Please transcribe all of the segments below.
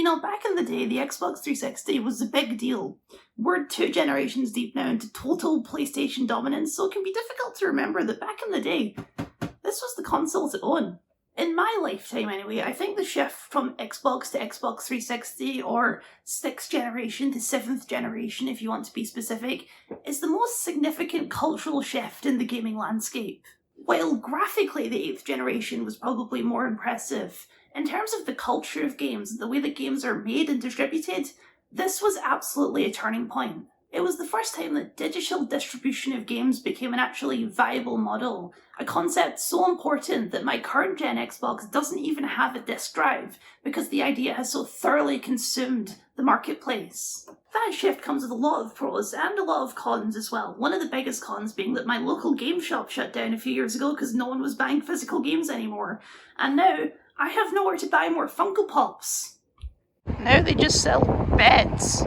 You know, back in the day, the Xbox 360 was a big deal. We're 2 generations deep now into total PlayStation dominance, so it can be difficult to remember that back in the day, this was the console to own. In my lifetime, anyway, I think the shift from Xbox to Xbox 360, or 6th generation to 7th generation, if you want to be specific, is the most significant cultural shift in the gaming landscape. While graphically the 8th generation was probably more impressive, in terms of the culture of games and the way that games are made and distributed, this was absolutely a turning point. It was the first time that digital distribution of games became an actually viable model, a concept so important that my current gen Xbox doesn't even have a disk drive because the idea has so thoroughly consumed the marketplace. That shift comes with a lot of pros and a lot of cons as well. One of the biggest cons being that my local game shop shut down a few years ago because no one was buying physical games anymore. And now, I have nowhere to buy more Funko Pops. Now they just sell beds.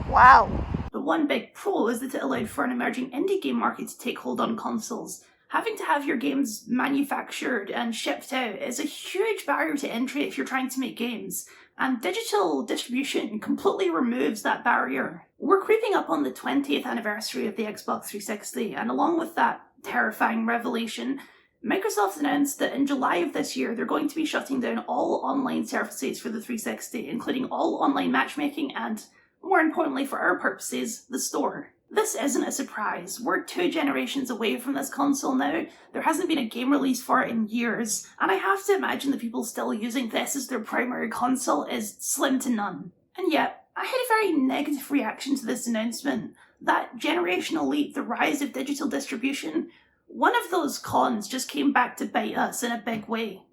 Wow. But one big pro is that it allowed for an emerging indie game market to take hold on consoles. Having to have your games manufactured and shipped out is a huge barrier to entry if you're trying to make games, and digital distribution completely removes that barrier. We're creeping up on the 20th anniversary of the Xbox 360, and along with that terrifying revelation, Microsoft announced that in July of this year, they're going to be shutting down all online services for the 360, including all online matchmaking and, more importantly for our purposes, the store. This isn't a surprise. We're 2 generations away from this console now. There hasn't been a game release for it in years, and I have to imagine the people still using this as their primary console is slim to none. And yet, I had a very negative reaction to this announcement. That generational leap, the rise of digital distribution, one of those cons just came back to bite us in a big way.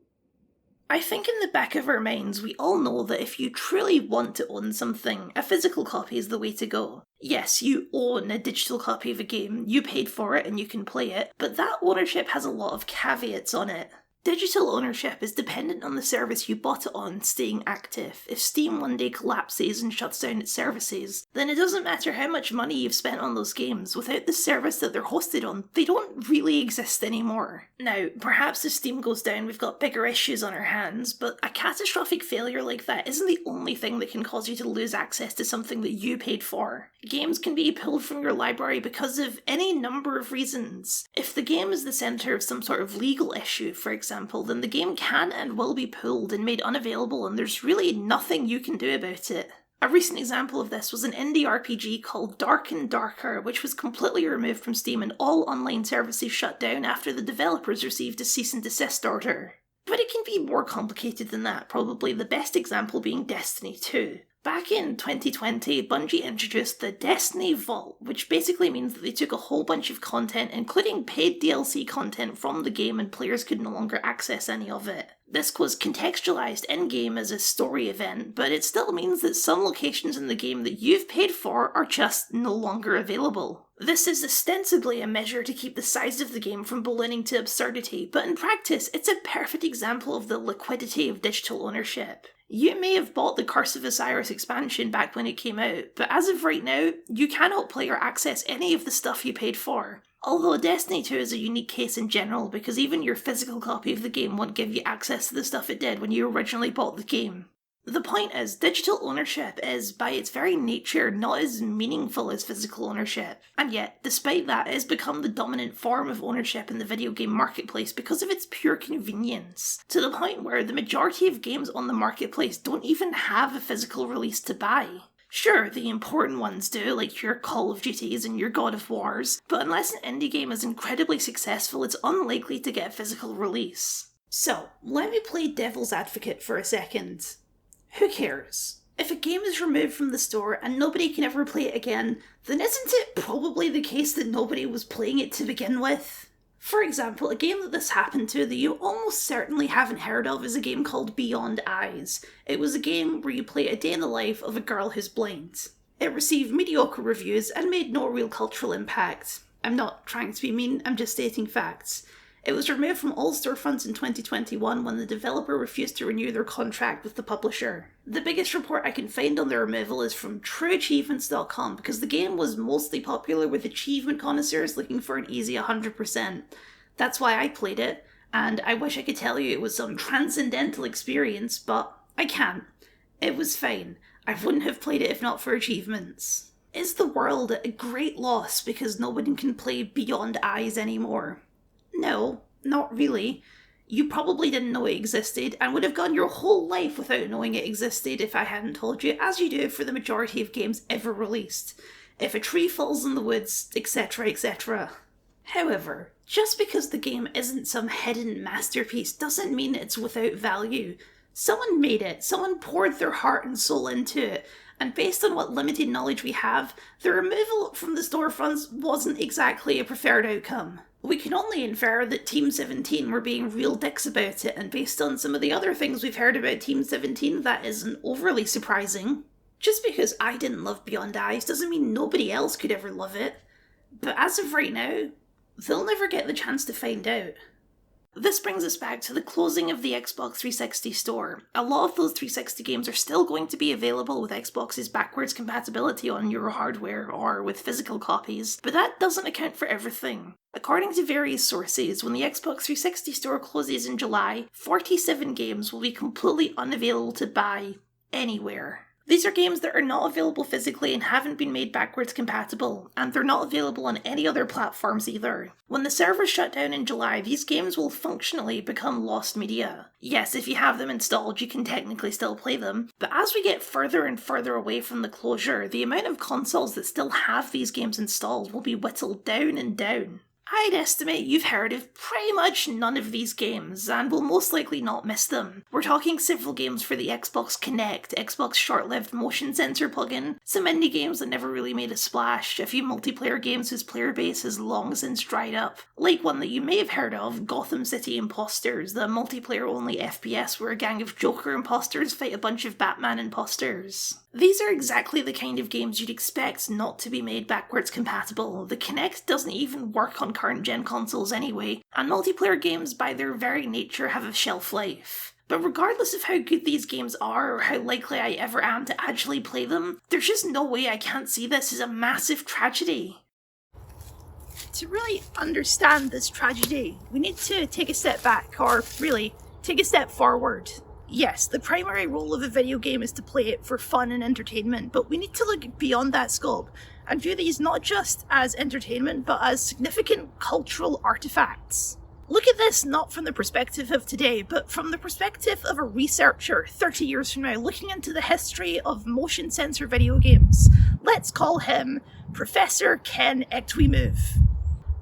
I think in the back of our minds, we all know that if you truly want to own something, a physical copy is the way to go. Yes, you own a digital copy of a game, you paid for it and you can play it, but that ownership has a lot of caveats on it. Digital ownership is dependent on the service you bought it on staying active. If Steam one day collapses and shuts down its services, then it doesn't matter how much money you've spent on those games, without the service that they're hosted on, they don't really exist anymore. Now, perhaps if Steam goes down we've got bigger issues on our hands, but a catastrophic failure like that isn't the only thing that can cause you to lose access to something that you paid for. Games can be pulled from your library because of any number of reasons. If the game is the centre of some sort of legal issue, for example, then the game can and will be pulled and made unavailable, and there's really nothing you can do about it. A recent example of this was an indie RPG called Dark and Darker, which was completely removed from Steam and all online services shut down after the developers received a cease and desist order. But it can be more complicated than that, probably the best example being Destiny 2. Back in 2020, Bungie introduced the Destiny Vault, which basically means that they took a whole bunch of content, including paid DLC content from the game, and players could no longer access any of it. This was contextualized in-game as a story event, but it still means that some locations in the game that you've paid for are just no longer available. This is ostensibly a measure to keep the size of the game from ballooning to absurdity, but in practice, it's a perfect example of the liquidity of digital ownership. You may have bought the Curse of Osiris expansion back when it came out, but as of right now, you cannot play or access any of the stuff you paid for. Although Destiny 2 is a unique case in general, because even your physical copy of the game won't give you access to the stuff it did when you originally bought the game. The point is, digital ownership is, by its very nature, not as meaningful as physical ownership. And yet, despite that, it has become the dominant form of ownership in the video game marketplace because of its pure convenience, to the point where the majority of games on the marketplace don't even have a physical release to buy. Sure, the important ones do, like your Call of Duties and your God of Wars, but unless an indie game is incredibly successful, it's unlikely to get a physical release. So, let me play devil's advocate for a second. Who cares? If a game is removed from the store and nobody can ever play it again, then isn't it probably the case that nobody was playing it to begin with? For example, a game that this happened to that you almost certainly haven't heard of is a game called Beyond Eyes. It was a game where you play a day in the life of a girl who's blind. It received mediocre reviews and made no real cultural impact. I'm not trying to be mean, I'm just stating facts. It was removed from all storefronts in 2021 when the developer refused to renew their contract with the publisher. The biggest report I can find on the removal is from TrueAchievements.com because the game was mostly popular with achievement connoisseurs looking for an easy 100%. That's why I played it, and I wish I could tell you it was some transcendental experience, but I can't. It was fine. I wouldn't have played it if not for achievements. Is the world at a great loss because no one can play Beyond Eyes anymore? No, not really. You probably didn't know it existed and would have gone your whole life without knowing it existed if I hadn't told you, as you do for the majority of games ever released. If a tree falls in the woods, etc., etc. However, just because the game isn't some hidden masterpiece doesn't mean it's without value. Someone made it, someone poured their heart and soul into it, and based on what limited knowledge we have, the removal from the storefronts wasn't exactly a preferred outcome. We can only infer that Team 17 were being real dicks about it, and based on some of the other things we've heard about Team 17, that isn't overly surprising. Just because I didn't love Beyond Eyes doesn't mean nobody else could ever love it. But as of right now, they'll never get the chance to find out. This brings us back to the closing of the Xbox 360 store. A lot of those 360 games are still going to be available with Xbox's backwards compatibility on your hardware or with physical copies, but that doesn't account for everything. According to various sources, when the Xbox 360 store closes in July, 47 games will be completely unavailable to buy anywhere. These are games that are not available physically and haven't been made backwards compatible, and they're not available on any other platforms either. When the servers shut down in July, these games will functionally become lost media. Yes, if you have them installed, you can technically still play them, but as we get further and further away from the closure, the amount of consoles that still have these games installed will be whittled down and down. I'd estimate you've heard of pretty much none of these games, and will most likely not miss them. We're talking several games for the Xbox Kinect, Xbox short-lived motion sensor plugin, some indie games that never really made a splash, a few multiplayer games whose player base has long since dried up, like one that you may have heard of, Gotham City Imposters, the multiplayer-only FPS where a gang of Joker imposters fight a bunch of Batman imposters. These are exactly the kind of games you'd expect not to be made backwards compatible. The Kinect doesn't even work on current gen consoles anyway, and multiplayer games by their very nature have a shelf life. But regardless of how good these games are or how likely I ever am to actually play them, there's just no way I can't see this as a massive tragedy. To really understand this tragedy, we need to take a step back, or really, take a step forward. Yes, the primary role of a video game is to play it for fun and entertainment, but we need to look beyond that scope and view these not just as entertainment, but as significant cultural artifacts. Look at this not from the perspective of today, but from the perspective of a researcher 30 years from now looking into the history of motion sensor video games. Let's call him Professor Ken Ektwimove.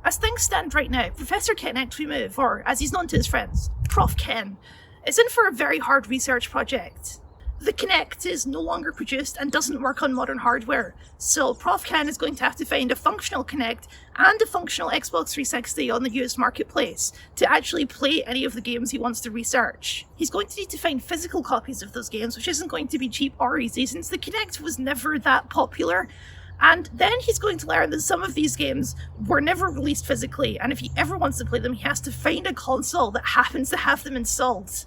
As things stand right now, Professor Ken Ektwimove, or as he's known to his friends, Prof Ken, is in for a very hard research project. The Kinect is no longer produced and doesn't work on modern hardware, so Prof Ken is going to have to find a functional Kinect and a functional Xbox 360 on the used marketplace to actually play any of the games he wants to research. He's going to need to find physical copies of those games, which isn't going to be cheap or easy since the Kinect was never that popular. And then he's going to learn that some of these games were never released physically, and if he ever wants to play them, he has to find a console that happens to have them installed.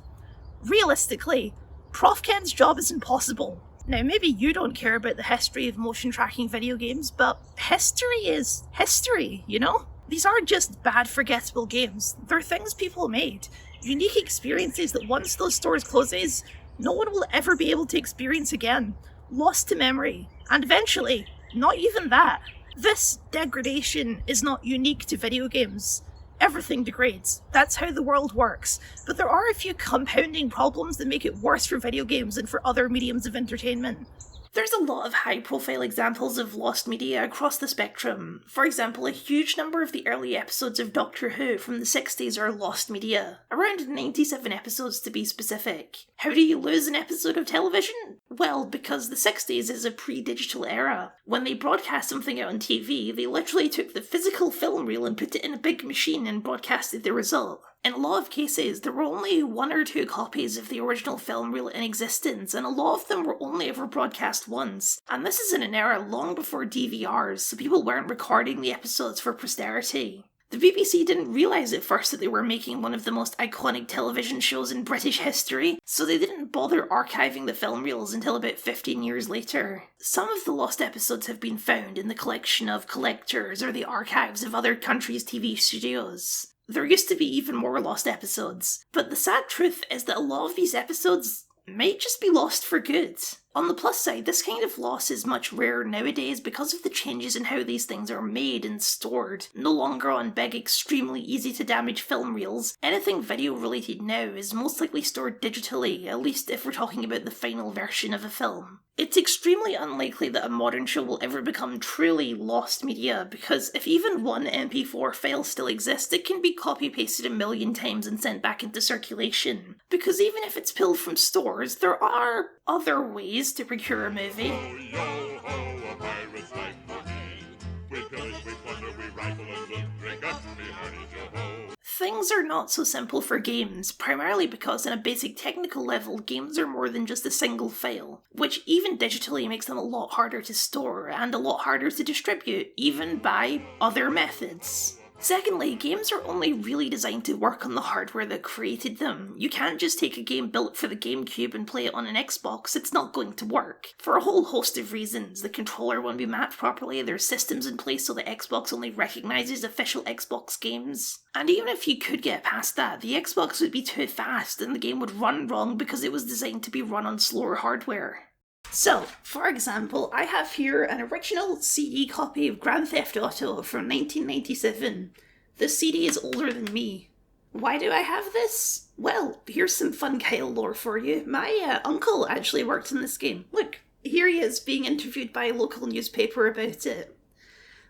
Realistically, Prof Ken's job is impossible. Now, maybe you don't care about the history of motion tracking video games, but history is history, you know? These aren't just bad, forgettable games. They're things people made. Unique experiences that once those stores closes, no one will ever be able to experience again. Lost to memory. And eventually, not even that. This degradation is not unique to video games. Everything degrades. That's how the world works. But there are a few compounding problems that make it worse for video games than for other mediums of entertainment. There's a lot of high-profile examples of lost media across the spectrum. For example, a huge number of the early episodes of Doctor Who from the 60s are lost media. Around 97 episodes to be specific. How do you lose an episode of television? Well, because the 60s is a pre-digital era. When they broadcast something out on TV, they literally took the physical film reel and put it in a big machine and broadcasted the result. In a lot of cases, there were only 1 or 2 copies of the original film reel in existence, and a lot of them were only ever broadcast once. And this is in an era long before DVRs, so people weren't recording the episodes for posterity. The BBC didn't realise at first that they were making one of the most iconic television shows in British history, so they didn't bother archiving the film reels until about 15 years later. Some of the lost episodes have been found in the collection of collectors or the archives of other countries' TV studios. There used to be even more lost episodes, but the sad truth is that a lot of these episodes might just be lost for good. On the plus side, this kind of loss is much rarer nowadays because of the changes in how these things are made and stored. No longer on big, extremely easy to damage film reels, anything video related now is most likely stored digitally, at least if we're talking about the final version of a film. It's extremely unlikely that a modern show will ever become truly lost media, because if even one MP4 file still exists, it can be copy-pasted a million times and sent back into circulation. Because even if it's pulled from stores, there are other ways to procure a movie. Ho, yo, ho, a pirate's life for me. We pillage, we plunder, we rifle and loot, drink up, me hearties, yo ho. Things are not so simple for games, primarily because on a basic technical level, games are more than just a single file, which even digitally makes them a lot harder to store and a lot harder to distribute, even by other methods. Secondly, games are only really designed to work on the hardware that created them. You can't just take a game built for the GameCube and play it on an Xbox, it's not going to work. For a whole host of reasons. The controller won't be mapped properly, there's systems in place so that Xbox only recognises official Xbox games. And even if you could get past that, the Xbox would be too fast and the game would run wrong because it was designed to be run on slower hardware. So, for example, I have here an original CD copy of Grand Theft Auto from 1997. This CD is older than me. Why do I have this? Well, here's some fun Kyle lore for you. My uncle actually worked in this game. Look, here he is being interviewed by a local newspaper about it.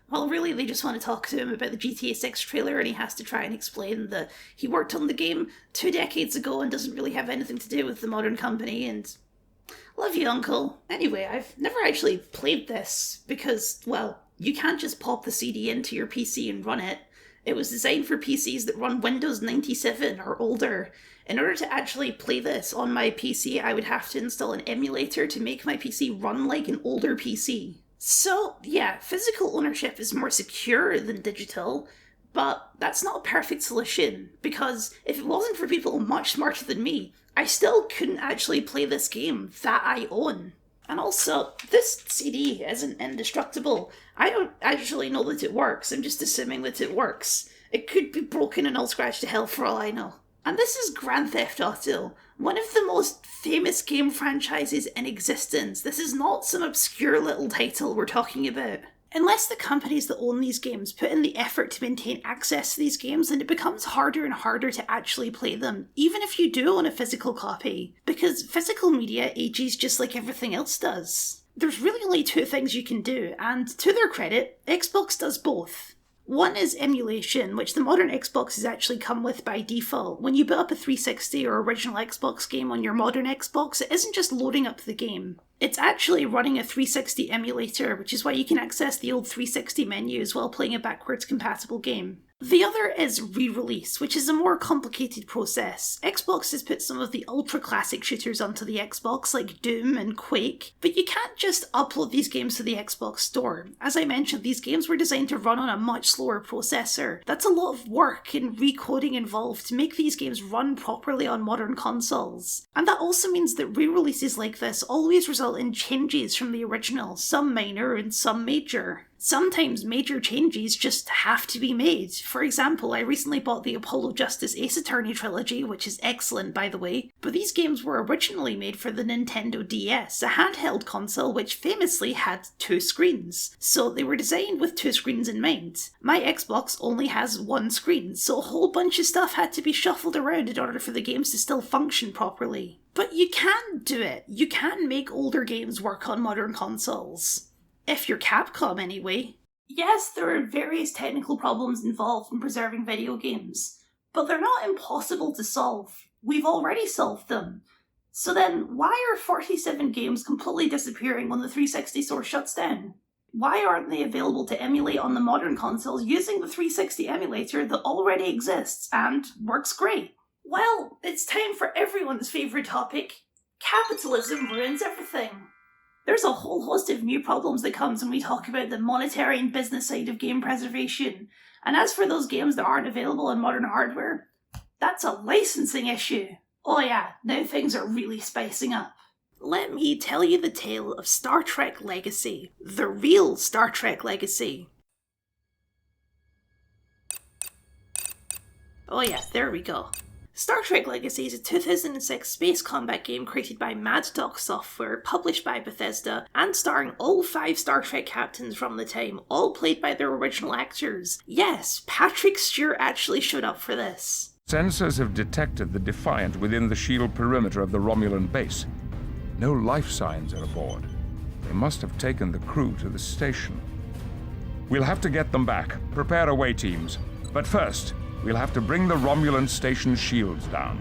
Well, really, they just want to talk to him about the GTA 6 trailer, and he has to try and explain that he worked on the game 2 decades ago and doesn't really have anything to do with the modern company, and... Love you, Uncle. Anyway, I've never actually played this because, well, you can't just pop the CD into your PC and run it. It was designed for PCs that run Windows 97 or older. In order to actually play this on my PC, I would have to install an emulator to make my PC run like an older PC. So, yeah, physical ownership is more secure than digital, but that's not a perfect solution, because if it wasn't for people much smarter than me, I still couldn't actually play this game that I own. And also, this CD isn't indestructible. I don't actually know that it works, I'm just assuming that it works. It could be broken and I'll scratch to hell for all I know. And this is Grand Theft Auto, one of the most famous game franchises in existence. This is not some obscure little title we're talking about. Unless the companies that own these games put in the effort to maintain access to these games, then it becomes harder and harder to actually play them, even if you do own a physical copy, because physical media ages just like everything else does. There's really only 2 things you can do, and to their credit, Xbox does both. One is emulation, which the modern Xboxes actually come with by default. When you boot up a 360 or original Xbox game on your modern Xbox, it isn't just loading up the game. It's actually running a 360 emulator, which is why you can access the old 360 menus while playing a backwards compatible game. The other is re-release, which is a more complicated process. Xbox has put some of the ultra-classic shooters onto the Xbox, like Doom and Quake, but you can't just upload these games to the Xbox store. As I mentioned, these games were designed to run on a much slower processor. That's a lot of work and recoding involved to make these games run properly on modern consoles. And that also means that re-releases like this always result in changes from the original, some minor and some major. Sometimes major changes just have to be made. For example, I recently bought the Apollo Justice Ace Attorney trilogy, which is excellent by the way, but these games were originally made for the Nintendo DS, a handheld console which famously had 2 screens. So they were designed with 2 screens in mind. My Xbox only has 1 screen, so a whole bunch of stuff had to be shuffled around in order for the games to still function properly. But you can do it. You can make older games work on modern consoles. If you're Capcom, anyway. Yes, there are various technical problems involved in preserving video games, but they're not impossible to solve. We've already solved them. So then, why are 47 games completely disappearing when the 360 store shuts down? Why aren't they available to emulate on the modern consoles using the 360 emulator that already exists and works great? Well, it's time for everyone's favourite topic. Capitalism ruins everything. There's a whole host of new problems that comes when we talk about the monetary and business side of game preservation. And as for those games that aren't available on modern hardware, that's a licensing issue. Oh yeah, now things are really spicing up. Let me tell you the tale of Star Trek Legacy. The real Star Trek Legacy. Oh yeah, there we go. Star Trek Legacy is a 2006 space combat game created by Mad Dog Software, published by Bethesda, and starring all 5 Star Trek captains from the time, all played by their original actors. Yes, Patrick Stewart actually showed up for this. Sensors have detected the Defiant within the shield perimeter of the Romulan base. No life signs are aboard. They must have taken the crew to the station. We'll have to get them back. Prepare away teams. But first, we'll have to bring the Romulan station shields down.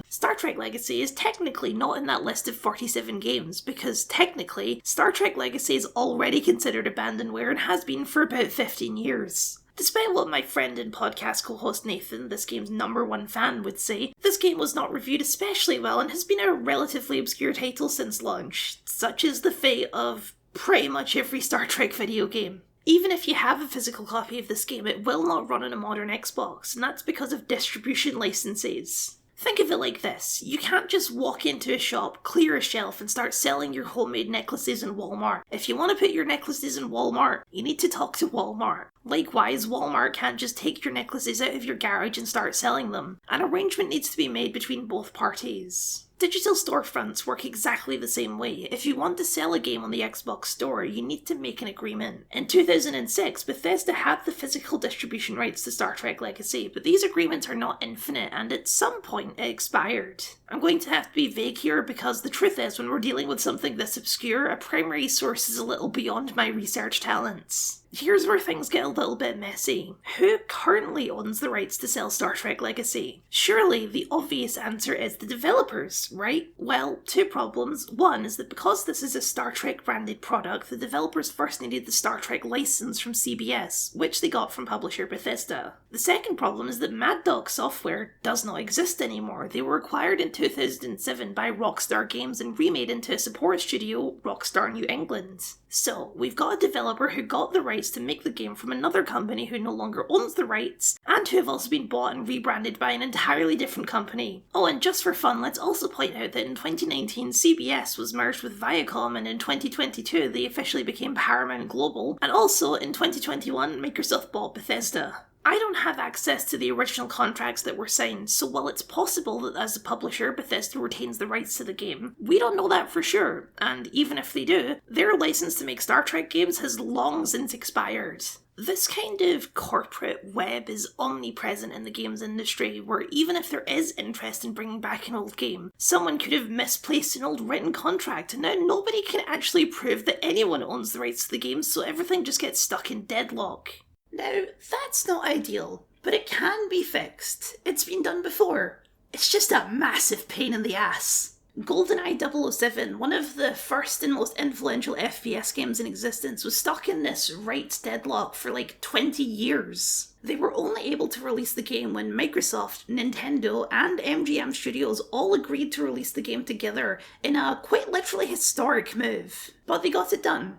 Star Trek Legacy is technically not in that list of 47 games, because technically, Star Trek Legacy is already considered abandonware and has been for about 15 years. Despite what my friend and podcast co-host Nathan, this game's #1 fan, would say, this game was not reviewed especially well and has been a relatively obscure title since launch. Such is the fate of pretty much every Star Trek video game. Even if you have a physical copy of this game, it will not run on a modern Xbox, and that's because of distribution licenses. Think of it like this: you can't just walk into a shop, clear a shelf, and start selling your homemade necklaces in Walmart. If you want to put your necklaces in Walmart, you need to talk to Walmart. Likewise, Walmart can't just take your necklaces out of your garage and start selling them. An arrangement needs to be made between both parties. Digital storefronts work exactly the same way. If you want to sell a game on the Xbox Store, you need to make an agreement. In 2006, Bethesda had the physical distribution rights to Star Trek Legacy, but these agreements are not infinite, and at some point it expired. I'm going to have to be vague here because the truth is, when we're dealing with something this obscure, a primary source is a little beyond my research talents. Here's where things get a little bit messy. Who currently owns the rights to sell Star Trek Legacy? Surely the obvious answer is the developers, right? Well, 2 problems. One is that because this is a Star Trek branded product, the developers first needed the Star Trek license from CBS, which they got from publisher Bethesda. The second problem is that Mad Dog Software does not exist anymore. They were acquired in 2007 by Rockstar Games and remade into a support studio, Rockstar New England. So, we've got a developer who got the rights to make the game from another company who no longer owns the rights, and who have also been bought and rebranded by an entirely different company. Oh, and just for fun, let's also point out that in 2019, CBS was merged with Viacom, and in 2022, they officially became Paramount Global, and also in 2021, Microsoft bought Bethesda. I don't have access to the original contracts that were signed, so while it's possible that as a publisher, Bethesda retains the rights to the game, we don't know that for sure, and even if they do, their license to make Star Trek games has long since expired. This kind of corporate web is omnipresent in the games industry, where even if there is interest in bringing back an old game, someone could have misplaced an old written contract, and now nobody can actually prove that anyone owns the rights to the game, so everything just gets stuck in deadlock. Now, that's not ideal, but it can be fixed. It's been done before. It's just a massive pain in the ass. GoldenEye 007, one of the first and most influential FPS games in existence, was stuck in this rights deadlock for like 20 years. They were only able to release the game when Microsoft, Nintendo, and MGM Studios all agreed to release the game together in a quite literally historic move. But they got it done,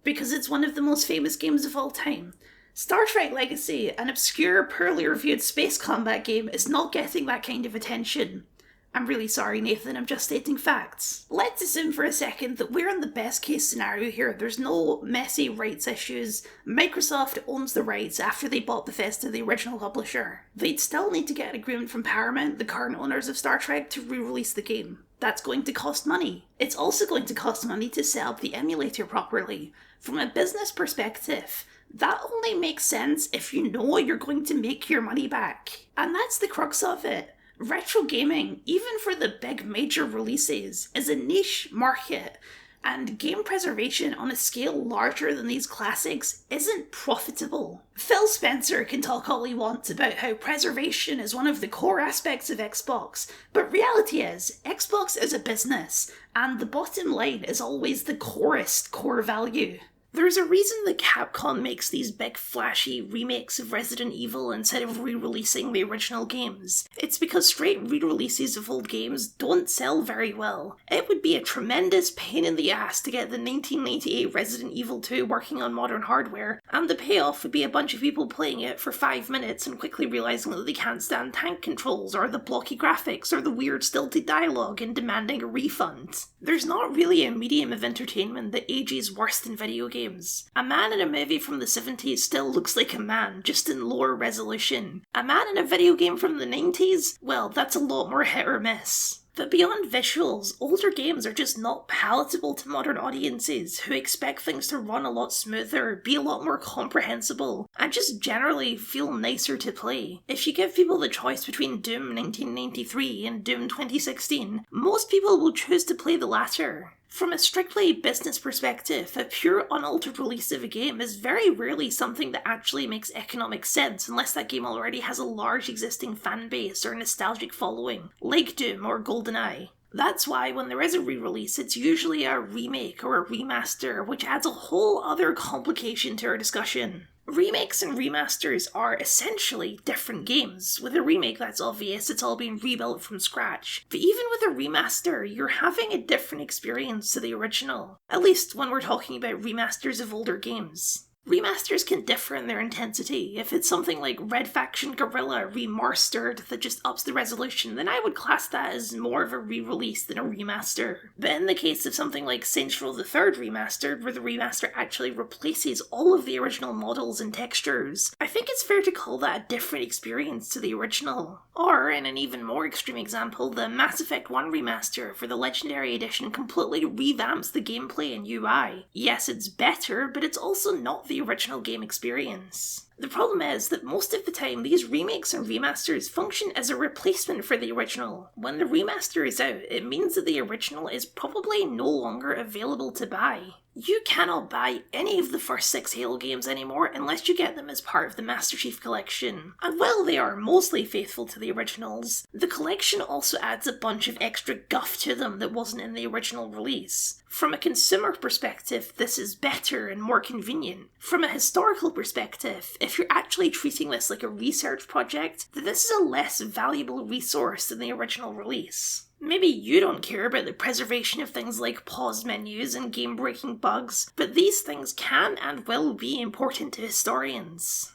because it's one of the most famous games of all time. Star Trek Legacy, an obscure, poorly reviewed space combat game, is not getting that kind of attention. I'm really sorry, Nathan, I'm just stating facts. Let's assume for a second that we're in the best case scenario here. There's no messy rights issues. Microsoft owns the rights after they bought Bethesda, the original publisher. They'd still need to get an agreement from Paramount, the current owners of Star Trek, to re-release the game. That's going to cost money. It's also going to cost money to set up the emulator properly. From a business perspective, that only makes sense if you know you're going to make your money back. And that's the crux of it. Retro gaming, even for the big major releases, is a niche market, and game preservation on a scale larger than these classics isn't profitable. Phil Spencer can talk all he wants about how preservation is one of the core aspects of Xbox, but reality is, Xbox is a business, and the bottom line is always the core value. There's a reason that Capcom makes these big flashy remakes of Resident Evil instead of re-releasing the original games. It's because straight re-releases of old games don't sell very well. It would be a tremendous pain in the ass to get the 1998 Resident Evil 2 working on modern hardware, and the payoff would be a bunch of people playing it for 5 minutes and quickly realising that they can't stand tank controls, or the blocky graphics, or the weird stilted dialogue, and demanding a refund. There's not really a medium of entertainment that ages worse than video games. games. A man in a movie from the 70s still looks like a man, just in lower resolution. A man in a video game from the 90s? Well, that's a lot more hit or miss. But beyond visuals, older games are just not palatable to modern audiences who expect things to run a lot smoother, be a lot more comprehensible, and just generally feel nicer to play. If you give people the choice between Doom 1993 and Doom 2016, most people will choose to play the latter. From a strictly business perspective, a pure unaltered release of a game is very rarely something that actually makes economic sense unless that game already has a large existing fan base or nostalgic following, like Doom or GoldenEye. That's why when there is a re-release, it's usually a remake or a remaster, which adds a whole other complication to our discussion. Remakes and remasters are essentially different games. With a remake, that's obvious, it's all being rebuilt from scratch. But even with a remaster, you're having a different experience to the original. At least when we're talking about remasters of older games. Remasters can differ in their intensity. If it's something like Red Faction Guerrilla Remastered that just ups the resolution, then I would class that as more of a re-release than a remaster. But in the case of something like Saints Row the Third Remastered, where the remaster actually replaces all of the original models and textures, I think it's fair to call that a different experience to the original. Or, in an even more extreme example, the Mass Effect 1 remaster for the Legendary Edition completely revamps the gameplay and UI. Yes, it's better, but it's also not the original game experience. The problem is that most of the time these remakes and remasters function as a replacement for the original. When the remaster is out, it means that the original is probably no longer available to buy. You cannot buy any of the first 6 Halo games anymore unless you get them as part of the Master Chief Collection. And while they are mostly faithful to the originals, the collection also adds a bunch of extra guff to them that wasn't in the original release. From a consumer perspective, this is better and more convenient. From a historical perspective, if you're actually treating this like a research project, then this is a less valuable resource than the original release. Maybe you don't care about the preservation of things like pause menus and game-breaking bugs, but these things can and will be important to historians.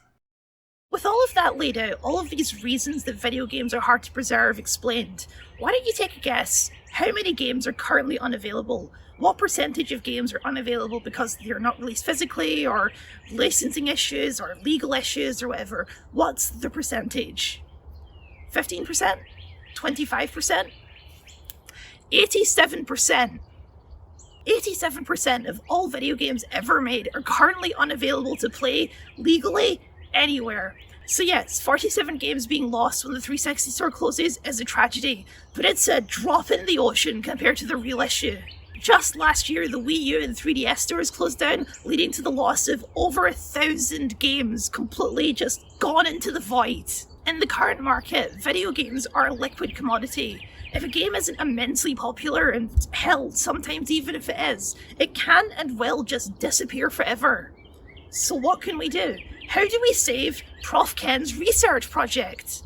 With all of that laid out, all of these reasons that video games are hard to preserve explained, why don't you take a guess? How many games are currently unavailable? What percentage of games are unavailable because they're not released physically, or licensing issues, or legal issues, or whatever? What's the percentage? 15%? 25%? 87%. 87% of all video games ever made are currently unavailable to play legally anywhere. So yes, 47 games being lost when the 360 store closes is a tragedy, but it's a drop in the ocean compared to the real issue. Just last year, the Wii U and 3DS stores closed down, leading to the loss of over 1,000 games completely just gone into the void. In the current market, video games are a liquid commodity. If a game isn't immensely popular, and hell, sometimes even if it is, it can and will just disappear forever. So what can we do? How do we save Prof Ken's research project?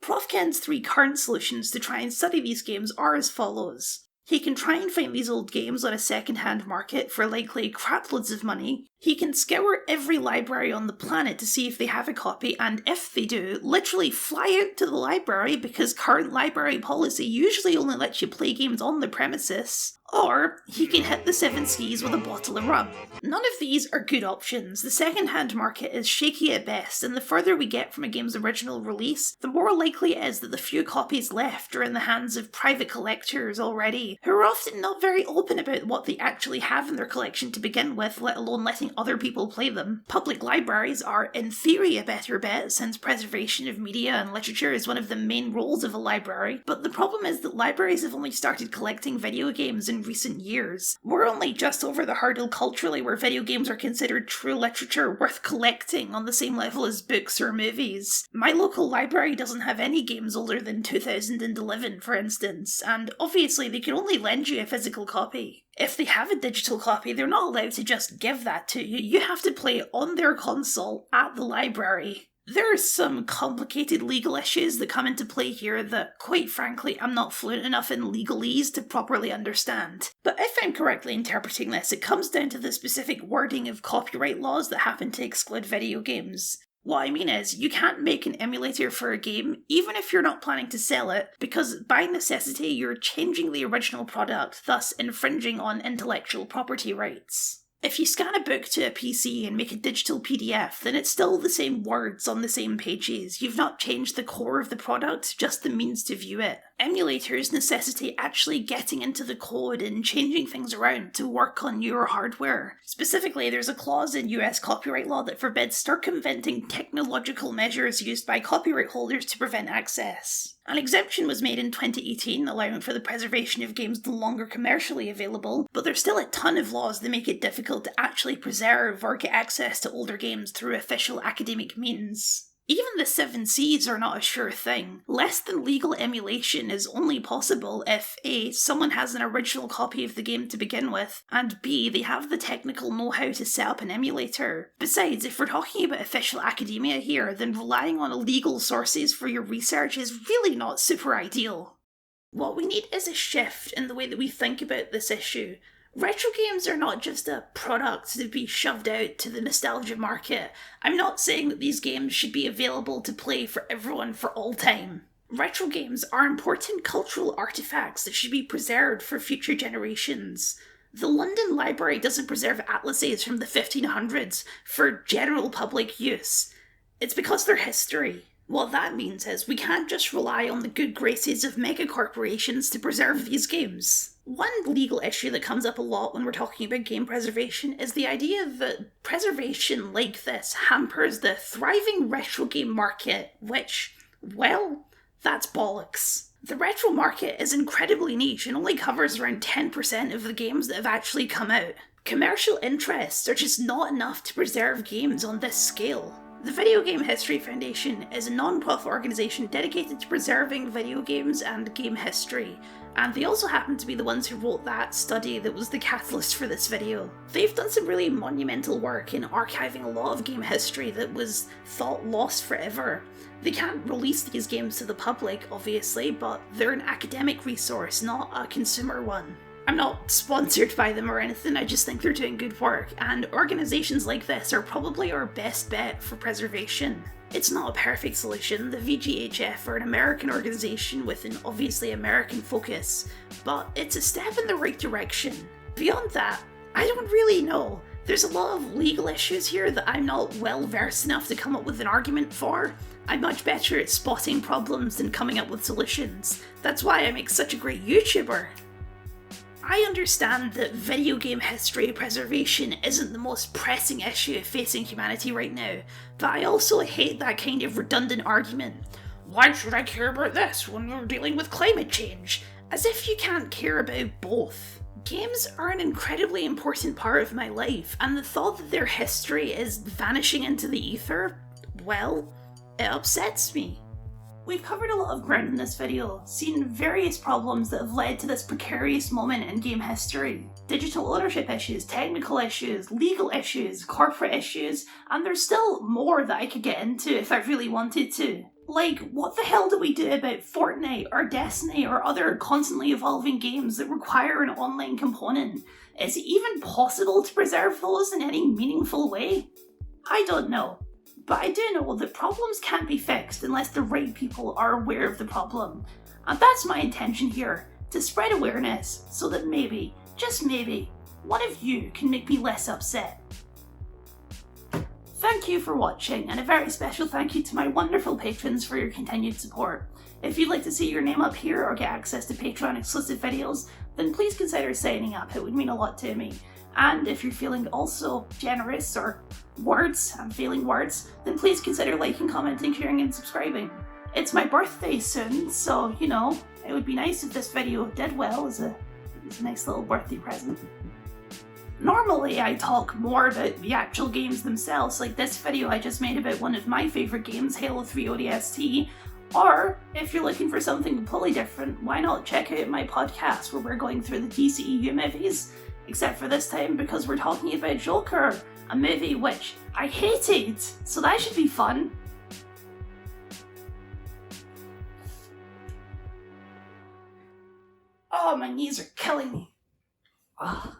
Prof Ken's 3 current solutions to try and study these games are as follows. He can try and find these old games on a second-hand market for likely craploads of money. He can scour every library on the planet to see if they have a copy, and if they do, literally fly out to the library because current library policy usually only lets you play games on the premises. Or he can hit the 7 Seas with a bottle of rum. None of these are good options. The second-hand market is shaky at best, and the further we get from a game's original release, the more likely it is that the few copies left are in the hands of private collectors already, who are often not very open about what they actually have in their collection to begin with, let alone letting other people play them. Public libraries are, in theory, a better bet, since preservation of media and literature is one of the main roles of a library, but the problem is that libraries have only started collecting video games in recent years. We're only just over the hurdle culturally where video games are considered true literature worth collecting on the same level as books or movies. My local library doesn't have any games older than 2011, for instance, and obviously they can only lend you a physical copy. If they have a digital copy, they're not allowed to just give that to you. You have to play on their console at the library. There are some complicated legal issues that come into play here that, quite frankly, I'm not fluent enough in legalese to properly understand. But if I'm correctly interpreting this, it comes down to the specific wording of copyright laws that happen to exclude video games. What I mean is, you can't make an emulator for a game, even if you're not planning to sell it, because by necessity you're changing the original product, thus infringing on intellectual property rights. If you scan a book to a PC and make a digital PDF, then it's still the same words on the same pages. You've not changed the core of the product, just the means to view it. Emulators necessitate actually getting into the code and changing things around to work on newer hardware. Specifically, there's a clause in US copyright law that forbids circumventing technological measures used by copyright holders to prevent access. An exemption was made in 2018 allowing for the preservation of games no longer commercially available, but there's still a ton of laws that make it difficult to actually preserve or get access to older games through official academic means. Even the 7 Cs are not a sure thing. Less than legal emulation is only possible if A. someone has an original copy of the game to begin with, and B. they have the technical know-how to set up an emulator. Besides, if we're talking about official academia here, then relying on illegal sources for your research is really not super ideal. What we need is a shift in the way that we think about this issue. Retro games are not just a product to be shoved out to the nostalgia market. I'm not saying that these games should be available to play for everyone for all time. Retro games are important cultural artifacts that should be preserved for future generations. The London Library doesn't preserve atlases from the 1500s for general public use. It's because they're history. What that means is we can't just rely on the good graces of megacorporations to preserve these games. One legal issue that comes up a lot when we're talking about game preservation is the idea that preservation like this hampers the thriving retro game market, which, well, that's bollocks. The retro market is incredibly niche and only covers around 10% of the games that have actually come out. Commercial interests are just not enough to preserve games on this scale. The Video Game History Foundation is a non-profit organisation dedicated to preserving video games and game history, and they also happen to be the ones who wrote that study that was the catalyst for this video. They've done some really monumental work in archiving a lot of game history that was thought lost forever. They can't release these games to the public, obviously, but they're an academic resource, not a consumer one. I'm not sponsored by them or anything, I just think they're doing good work, and organisations like this are probably our best bet for preservation. It's not a perfect solution. The VGHF are an American organisation with an obviously American focus, but it's a step in the right direction. Beyond that, I don't really know. There's a lot of legal issues here that I'm not well versed enough to come up with an argument for. I'm much better at spotting problems than coming up with solutions. That's why I make such a great YouTuber. I understand that video game history preservation isn't the most pressing issue facing humanity right now, but I also hate that kind of redundant argument. Why should I care about this when we're dealing with climate change? As if you can't care about both. Games are an incredibly important part of my life, and the thought that their history is vanishing into the ether, well, it upsets me. We've covered a lot of ground in this video, seen various problems that have led to this precarious moment in game history. Digital ownership issues, technical issues, legal issues, corporate issues, and there's still more that I could get into if I really wanted to. Like, what the hell do we do about Fortnite or Destiny or other constantly evolving games that require an online component? Is it even possible to preserve those in any meaningful way? I don't know. But I do know that problems can't be fixed unless the right people are aware of the problem. And that's my intention here, to spread awareness so that maybe, just maybe, one of you can make me less upset. Thank you for watching, and a very special thank you to my wonderful patrons for your continued support. If you'd like to see your name up here or get access to Patreon exclusive videos, then please consider signing up, it would mean a lot to me. And if you're feeling also generous, or words, I'm feeling words, then please consider liking, commenting, sharing and subscribing. It's my birthday soon, so, you know, it would be nice if this video did well as a nice little birthday present. Normally I talk more about the actual games themselves, like this video I just made about one of my favourite games, Halo 3 ODST, or if you're looking for something completely different, why not check out my podcast where we're going through the DCEU movies? Except for this time because we're talking about Joker, a movie which I hated, so that should be fun. Oh, my knees are killing me. Ugh.